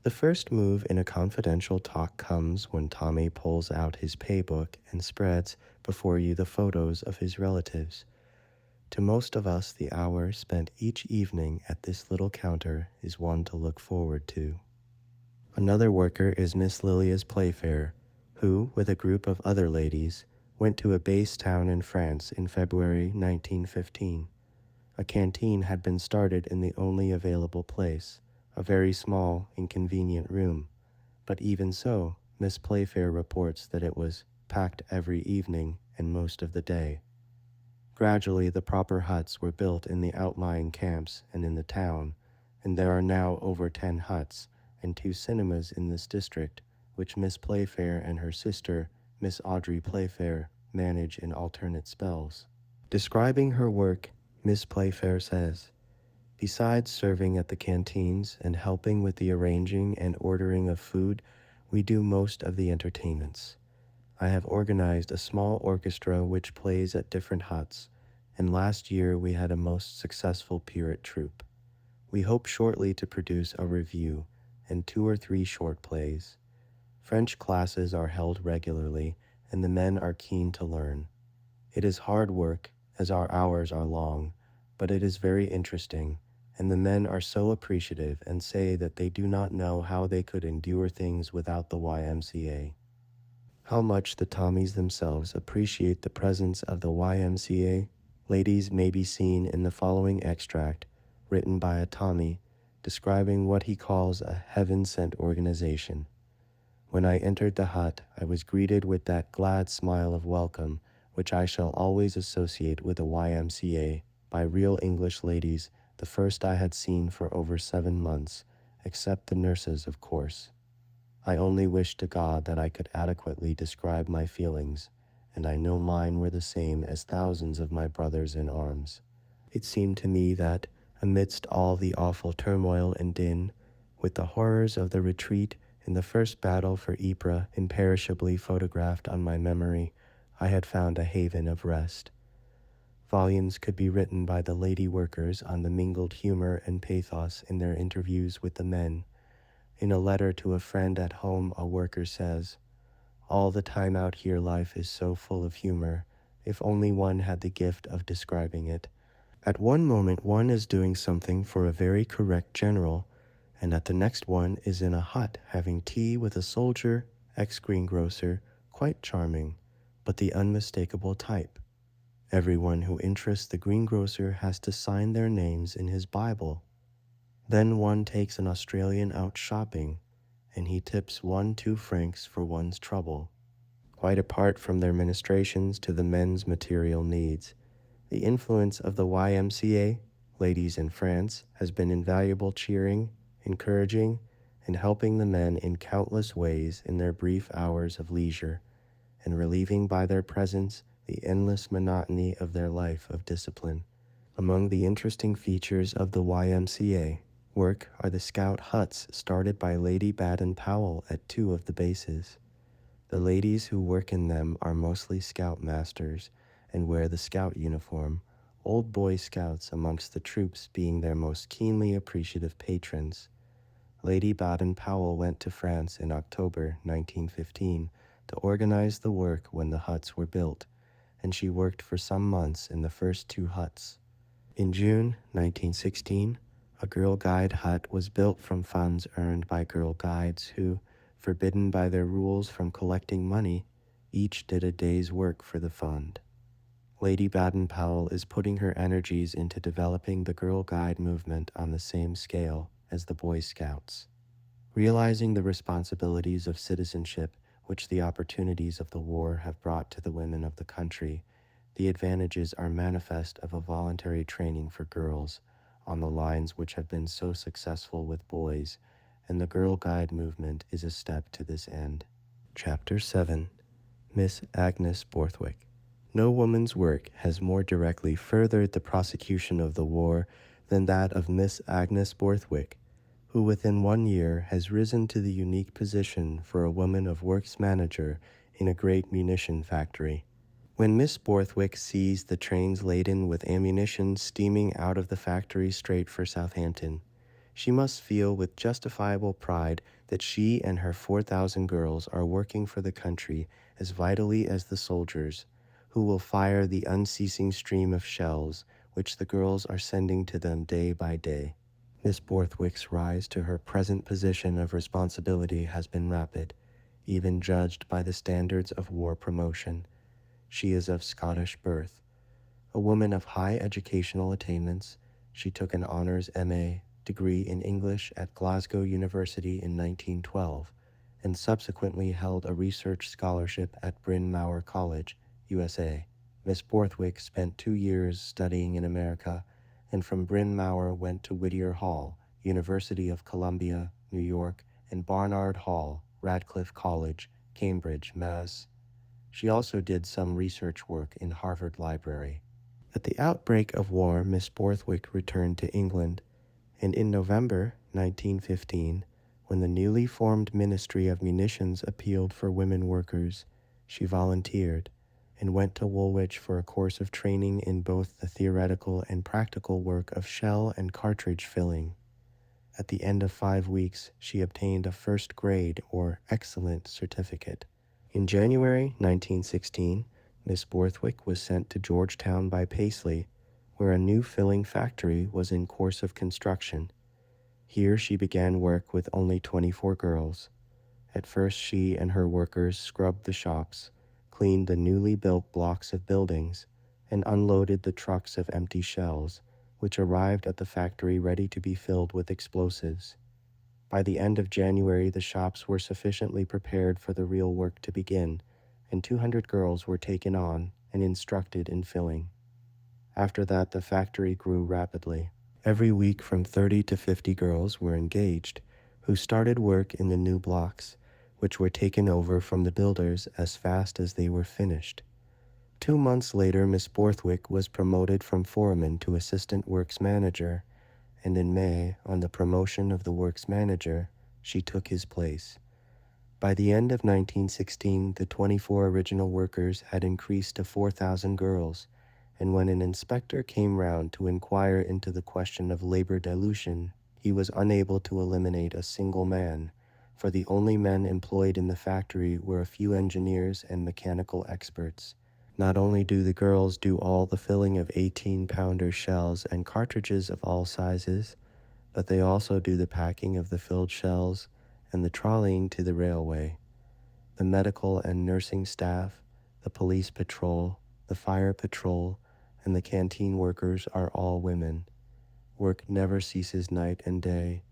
The first move in a confidential talk comes when Tommy pulls out his paybook and spreads before you the photos of his relatives. To most of us, the hour spent each evening at this little counter is one to look forward to. Another worker is Miss Lilia's Playfair, who, with a group of other ladies, went to a base town in France in February 1915. A canteen had been started in the only available place, a very small, inconvenient room, but even so, Miss Playfair reports that it was packed every evening and most of the day. Gradually, the proper huts were built in the outlying camps and in the town, and there are now over 10 huts and 2 cinemas in this district, which Miss Playfair and her sister, Miss Audrey Playfair, manage in alternate spells. Describing her work, Miss Playfair says, "Besides serving at the canteens and helping with the arranging and ordering of food, we do most of the entertainments. I have organized a small orchestra which plays at different huts, and last year we had a most successful Pyrrhic troupe. We hope shortly to produce a revue and 2 or 3 short plays. French classes are held regularly, and the men are keen to learn. It is hard work, as our hours are long, but it is very interesting, and the men are so appreciative and say that they do not know how they could endure things without the YMCA. How much the Tommies themselves appreciate the presence of the YMCA, ladies, may be seen in the following extract written by a Tommy describing what he calls a heaven-sent organization. When I entered the hut, I was greeted with that glad smile of welcome which I shall always associate with the YMCA by real English ladies, the first I had seen for over 7 months, except the nurses, of course. I only wish to God that I could adequately describe my feelings, and I know mine were the same as thousands of my brothers in arms. It seemed to me that, amidst all the awful turmoil and din, with the horrors of the retreat and the first battle for Ypres imperishably photographed on my memory, I had found a haven of rest. Volumes could be written by the lady workers on the mingled humor and pathos in their interviews with the men. In a letter to a friend at home, a worker says, "All the time out here life is so full of humor, if only one had the gift of describing it. At one moment one is doing something for a very correct general, and at the next one is in a hut having tea with a soldier, ex-greengrocer, quite charming, but the unmistakable type. Everyone who interests the greengrocer has to sign their names in his Bible. Then one takes an Australian out shopping, and he tips 1-2 francs for one's trouble." Quite apart from their ministrations to the men's material needs, the influence of the YMCA, ladies in France, has been invaluable, cheering, encouraging, and helping the men in countless ways in their brief hours of leisure, and relieving by their presence the endless monotony of their life of discipline. Among the interesting features of the YMCA work are the scout huts started by Lady Baden-Powell at 2 of the bases. The ladies who work in them are mostly scoutmasters and wear the scout uniform, old boy scouts amongst the troops being their most keenly appreciative patrons. Lady Baden-Powell went to France in October 1915 to organize the work when the huts were built, and she worked for some months in the first 2 huts. In June 1916, a Girl Guide hut was built from funds earned by girl guides who, forbidden by their rules from collecting money, each did a day's work for the fund. Lady Baden-Powell is putting her energies into developing the Girl Guide movement on the same scale as the Boy Scouts. Realizing the responsibilities of citizenship which the opportunities of the war have brought to the women of the country, the advantages are manifest of a voluntary training for girls on the lines which have been so successful with boys, and the Girl Guide movement is a step to this end. Chapter 7. Miss Agnes Borthwick. No woman's work has more directly furthered the prosecution of the war than that of Miss Agnes Borthwick, who within 1 year has risen to the unique position for a woman of works manager in a great munition factory. When Miss Borthwick sees the trains laden with ammunition steaming out of the factory straight for Southampton, she must feel with justifiable pride that she and her 4,000 girls are working for the country as vitally as the soldiers, who will fire the unceasing stream of shells which the girls are sending to them day by day. Miss Borthwick's rise to her present position of responsibility has been rapid, even judged by the standards of war promotion. She is of Scottish birth. A woman of high educational attainments, she took an honors M.A. degree in English at Glasgow University in 1912, and subsequently held a research scholarship at Bryn Mawr College, USA. Miss Borthwick spent 2 years studying in America, and from Bryn Mawr went to Whittier Hall, University of Columbia, New York, and Barnard Hall, Radcliffe College, Cambridge, Mass. She also did some research work in Harvard Library. At the outbreak of war, Miss Borthwick returned to England, and in November 1915, when the newly formed Ministry of Munitions appealed for women workers, she volunteered and went to Woolwich for a course of training in both the theoretical and practical work of shell and cartridge filling. At the end of 5 weeks, she obtained a first grade or excellent certificate. In January 1916, Miss Borthwick was sent to Georgetown by Paisley, where a new filling factory was in course of construction. Here she began work with only 24 girls. At first, she and her workers scrubbed the shops, cleaned the newly built blocks of buildings, and unloaded the trucks of empty shells, which arrived at the factory ready to be filled with explosives. By the end of January, the shops were sufficiently prepared for the real work to begin, and 200 girls were taken on and instructed in filling. After that, the factory grew rapidly. Every week, from 30 to 50 girls were engaged, who started work in the new blocks, which were taken over from the builders as fast as they were finished. 2 months later, Miss Borthwick was promoted from foreman to assistant works manager, and in May, on the promotion of the works manager, she took his place. By the end of 1916, the 24 original workers had increased to 4,000 girls, and when an inspector came round to inquire into the question of labor dilution, he was unable to eliminate a single man, for the only men employed in the factory were a few engineers and mechanical experts. Not only do the girls do all the filling of 18-pounder shells and cartridges of all sizes, but they also do the packing of the filled shells and the trolleying to the railway. The medical and nursing staff, the police patrol, the fire patrol, and the canteen workers are all women. Work never ceases night and day.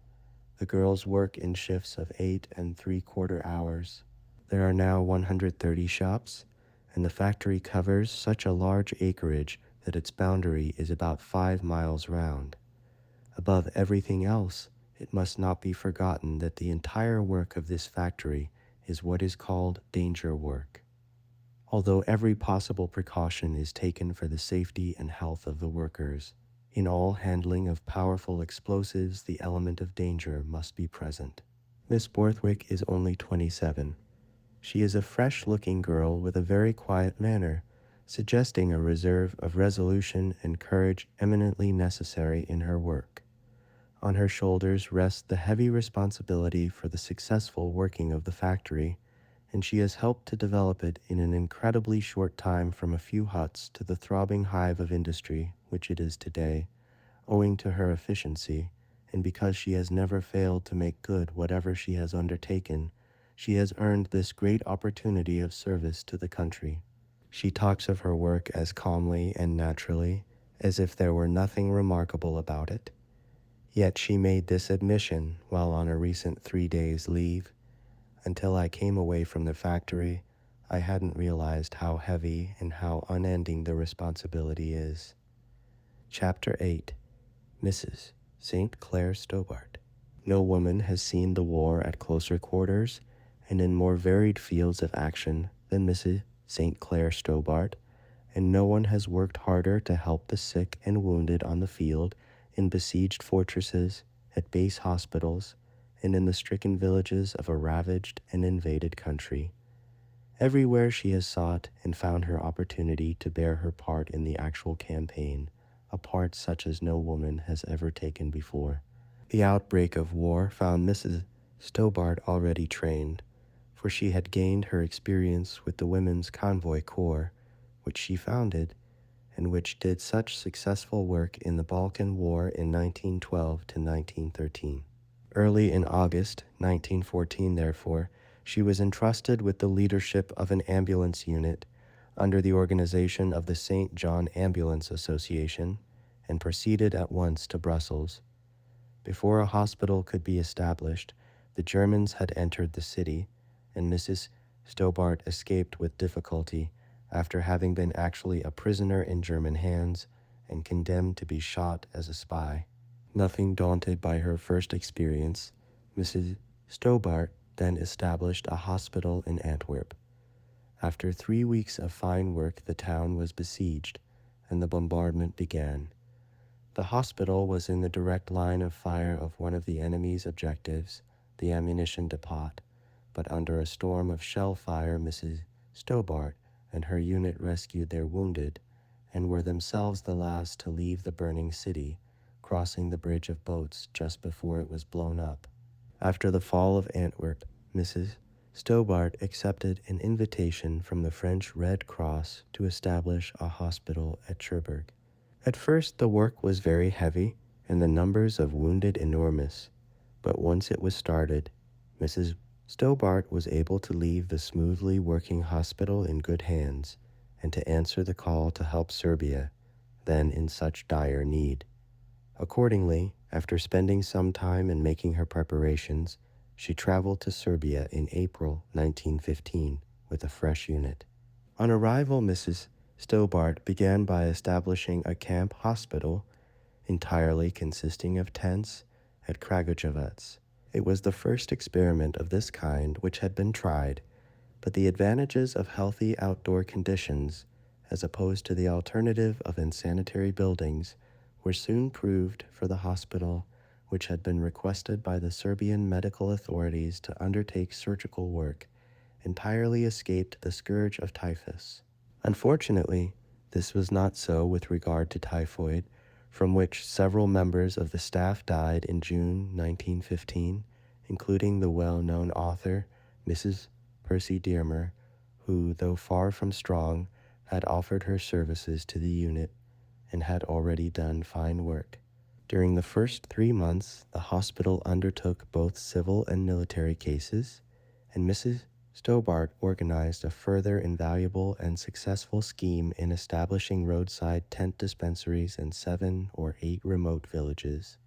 The girls work in shifts of 8 3/4 hours. There are now 130 shops, and the factory covers such a large acreage that its boundary is about 5 miles round. Above everything else, it must not be forgotten that the entire work of this factory is what is called danger work. Although every possible precaution is taken for the safety and health of the workers, in all handling of powerful explosives the element of danger must be present. Miss Borthwick is only 27. She is a fresh-looking girl with a very quiet manner, suggesting a reserve of resolution and courage eminently necessary in her work. On her shoulders rests the heavy responsibility for the successful working of the factory, and she has helped to develop it in an incredibly short time from a few huts to the throbbing hive of industry which it is today, owing to her efficiency, and because she has never failed to make good whatever she has undertaken. She has earned this great opportunity of service to the country. She talks of her work as calmly and naturally, as if there were nothing remarkable about it. Yet she made this admission while on a recent 3 days' leave. Until I came away from the factory, I hadn't realized how heavy and how unending the responsibility is. Chapter 8. Mrs. St. Clair Stobart. No woman has seen the war at closer quarters and in more varied fields of action than Mrs. St. Clair Stobart, and no one has worked harder to help the sick and wounded on the field, in besieged fortresses, at base hospitals, and in the stricken villages of a ravaged and invaded country. Everywhere she has sought and found her opportunity to bear her part in the actual campaign, a part such as no woman has ever taken before. The outbreak of war found Mrs. Stobart already trained, for she had gained her experience with the Women's Convoy Corps, which she founded, and which did such successful work in the Balkan War in 1912 to 1913. Early in August 1914, therefore, she was entrusted with the leadership of an ambulance unit under the organization of the St. John Ambulance Association, and proceeded at once to Brussels. Before a hospital could be established, the Germans had entered the city, and Mrs. Stobart escaped with difficulty after having been actually a prisoner in German hands and condemned to be shot as a spy. Nothing daunted by her first experience, Mrs. Stobart then established a hospital in Antwerp. After 3 weeks of fine work, the town was besieged, and the bombardment began. The hospital was in the direct line of fire of one of the enemy's objectives, the ammunition depot, but under a storm of shell fire, Mrs. Stobart and her unit rescued their wounded, and were themselves the last to leave the burning city, crossing the bridge of boats just before it was blown up. After the fall of Antwerp, Mrs. Stobart accepted an invitation from the French Red Cross to establish a hospital at Cherbourg. At first, the work was very heavy and the numbers of wounded enormous, but once it was started, Mrs. Stobart was able to leave the smoothly working hospital in good hands and to answer the call to help Serbia, then in such dire need. Accordingly, after spending some time in making her preparations, she traveled to Serbia in April 1915 with a fresh unit. On arrival, Mrs. Stobart began by establishing a camp hospital entirely consisting of tents at Kragujevac. It was the first experiment of this kind which had been tried, but the advantages of healthy outdoor conditions, as opposed to the alternative of insanitary buildings, were soon proved for the hospital, which had been requested by the Serbian medical authorities to undertake surgical work, entirely escaped the scourge of typhus. Unfortunately, this was not so with regard to typhoid, from which several members of the staff died in June 1915, including the well-known author, Mrs. Percy Dearmer, who, though far from strong, had offered her services to the unit and had already done fine work. During the first 3 months, the hospital undertook both civil and military cases, and Mrs. Stobart organized a further invaluable and successful scheme in establishing roadside tent dispensaries in 7 or 8 remote villages.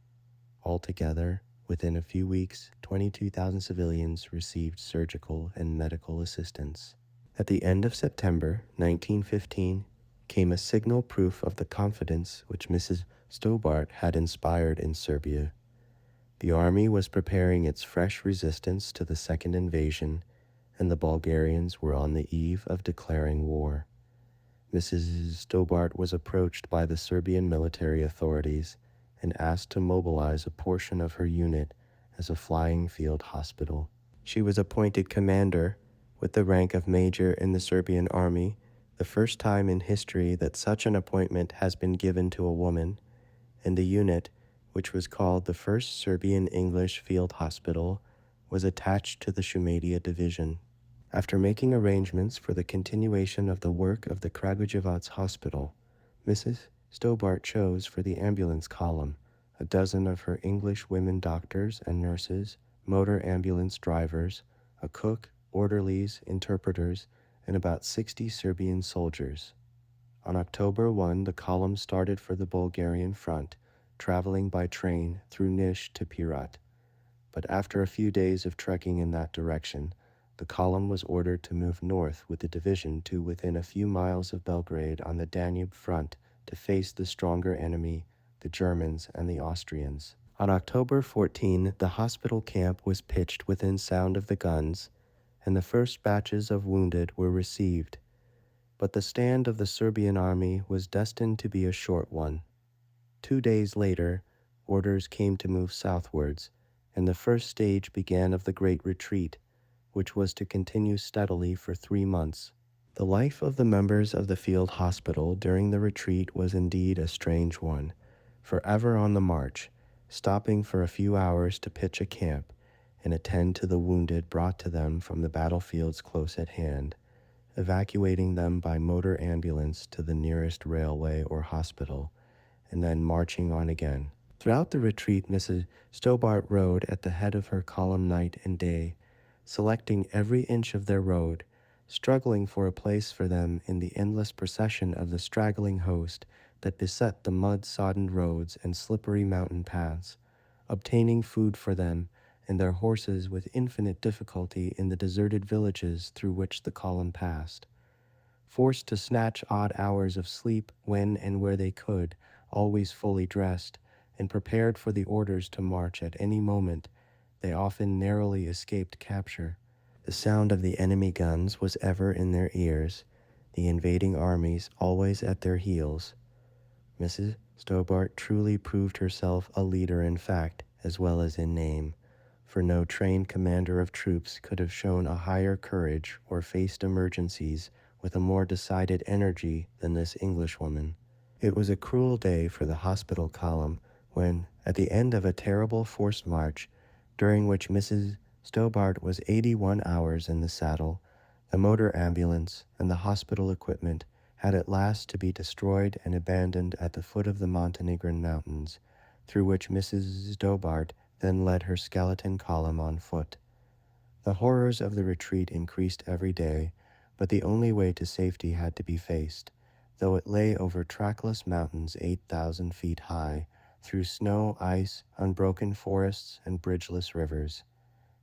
Altogether, within a few weeks, 22,000 civilians received surgical and medical assistance. At the end of September 1915 came a signal proof of the confidence which Mrs. Stobart had inspired in Serbia. The army was preparing its fresh resistance to the second invasion, and the Bulgarians were on the eve of declaring war. Mrs. Stobart was approached by the Serbian military authorities and asked to mobilize a portion of her unit as a flying field hospital. She was appointed commander with the rank of major in the Serbian army, the first time in history that such an appointment has been given to a woman, and the unit, which was called the First Serbian English Field Hospital, was attached to the Šumadija Division. After making arrangements for the continuation of the work of the Kragujevac Hospital, Mrs. Stobart chose for the ambulance column a dozen of her English women doctors and nurses, motor ambulance drivers, a cook, orderlies, interpreters, and about 60 Serbian soldiers. On October 1, the column started for the Bulgarian front, traveling by train through Niš to Pirat. But after a few days of trekking in that direction, the column was ordered to move north with the division to within a few miles of Belgrade on the Danube front to face the stronger enemy, the Germans and the Austrians. On October 14, the hospital camp was pitched within sound of the guns, and the first batches of wounded were received. But the stand of the Serbian army was destined to be a short one. 2 days later, orders came to move southwards, and the first stage began of the Great Retreat, which was to continue steadily for 3 months. The life of the members of the field hospital during the retreat was indeed a strange one, forever on the march, stopping for a few hours to pitch a camp and attend to the wounded brought to them from the battlefields close at hand, evacuating them by motor ambulance to the nearest railway or hospital, and then marching on again. Throughout the retreat, Mrs. Stobart rode at the head of her column night and day, selecting every inch of their road, struggling for a place for them in the endless procession of the straggling host that beset the mud-sodden roads and slippery mountain paths, obtaining food for them and their horses with infinite difficulty in the deserted villages through which the column passed. Forced to snatch odd hours of sleep when and where they could, always fully dressed, and prepared for the orders to march at any moment, they often narrowly escaped capture. The sound of the enemy guns was ever in their ears, the invading armies always at their heels. Mrs. Stobart truly proved herself a leader in fact as well as in name, for no trained commander of troops could have shown a higher courage or faced emergencies with a more decided energy than this Englishwoman. It was a cruel day for the hospital column when, at the end of a terrible forced march, during which Mrs. Stobart was 81 hours in the saddle, the motor ambulance and the hospital equipment had at last to be destroyed and abandoned at the foot of the Montenegrin mountains, through which Mrs. Stobart then led her skeleton column on foot. The horrors of the retreat increased every day, but the only way to safety had to be faced, though it lay over trackless mountains 8,000 feet high, through snow, ice, unbroken forests, and bridgeless rivers.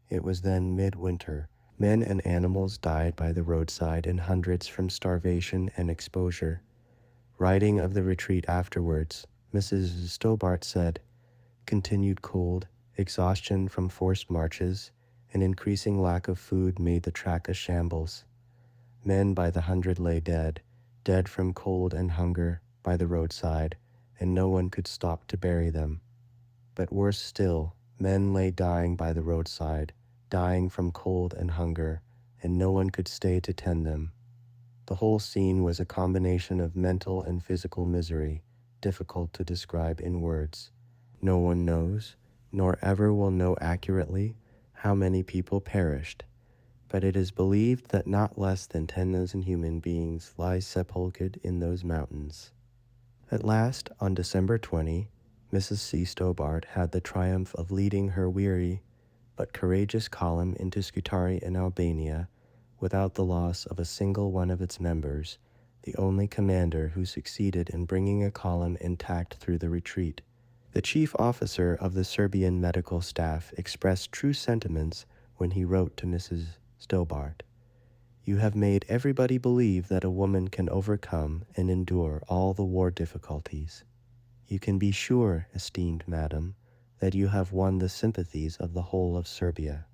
It was then midwinter. Men and animals died by the roadside in hundreds from starvation and exposure. Writing of the retreat afterwards, Mrs. Stobart said, "Continued cold, exhaustion from forced marches, and increasing lack of food made the track a shambles. Men by the hundred lay dead, dead from cold and hunger, by the roadside, and no one could stop to bury them. But worse still, men lay dying by the roadside, dying from cold and hunger, and no one could stay to tend them. The whole scene was a combination of mental and physical misery, difficult to describe in words. No one knows, nor ever will know accurately, how many people perished, but it is believed that not less than 10,000 human beings lie sepulchred in those mountains." At last, on December 20, Mrs. C. Stobart had the triumph of leading her weary but courageous column into Scutari in Albania, without the loss of a single one of its members, the only commander who succeeded in bringing a column intact through the retreat. The chief officer of the Serbian medical staff expressed true sentiments when he wrote to Mrs. Stobart, "You have made everybody believe that a woman can overcome and endure all the war difficulties. You can be sure, esteemed madam, that you have won the sympathies of the whole of Serbia."